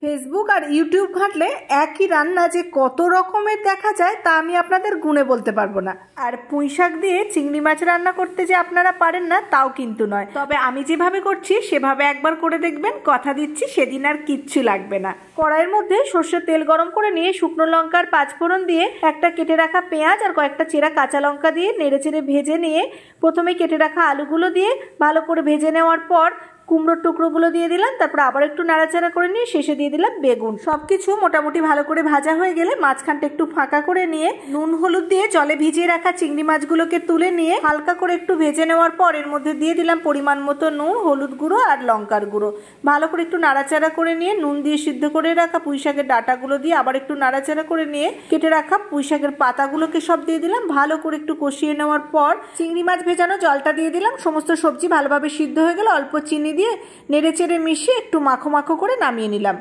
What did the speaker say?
Facebook আর YouTube ঘাঁটলে একই রান্না যে কত রকমের দেখা যায় তা আমি আপনাদের গুণে বলতে পারবো না। আর পুঁইশাক দিয়ে চিংড়ি মাছ রান্না করতে যে আপনারা পারেন না তাও কিন্তু নয়, তবে আমি যেভাবে করছি সেভাবে একবার করে দেখবেন, কথা দিচ্ছি সেদিন আর কিচ্ছু লাগবে না। কড়াইয়ের মধ্যে সর্ষের তেল গরম করে নিয়ে শুকনো লঙ্কার পাঁচফোড়ন দিয়ে একটা কেটে রাখা পেঁয়াজ আর কয়েকটা চেরা কাঁচা লঙ্কা দিয়ে নেড়েচেড়ে ভেজে নিয়ে প্রথমে কেটে রাখা আলুগুলো দিয়ে ভালো করে ভেজে নেওয়ার পর কুমড়োর টুকরোগুলো দিয়ে দিলাম, তারপর আবার একটু নাড়াচাড়া করে নিয়ে শেষে দিয়ে দিলাম বেগুন। সবকিছু মোটামুটি ভালো করে ভাজা হয়ে গেলে মাঝখানটা একটু ফাঁকা করে নিয়ে নুন হলুদ দিয়ে জলে ভিজিয়ে রাখা চিংড়ি মাছগুলোকে তুলে নিয়ে হালকা করে একটু ভেজে নেওয়ার পর এর মধ্যে দিয়ে দিলাম পরিমাণ মতো নুন, হলুদ গুঁড়ো আর লঙ্কার গুঁড়ো। ভালো করে একটু নাড়াচাড়া করে নিয়ে নুন দিয়ে সিদ্ধ করে রাখা পুঁইশাকের ডাঁটাগুলো দিয়ে আবার একটু নাড়াচাড়া করে নিয়ে কেটে রাখা পুঁইশাকের পাতাগুলোকে সব দিয়ে দিলাম। ভালো করে একটু কষিয়ে নেওয়ার পর চিংড়ি মাছ ভেজানো জলটা দিয়ে দিলাম। সমস্ত সবজি ভালোভাবে সিদ্ধ হয়ে গেলে অল্প চিনি দিয়ে নেড়েচেড়ে মিশিয়ে একটু মাখো মাখো করে নামিয়ে নিলাম।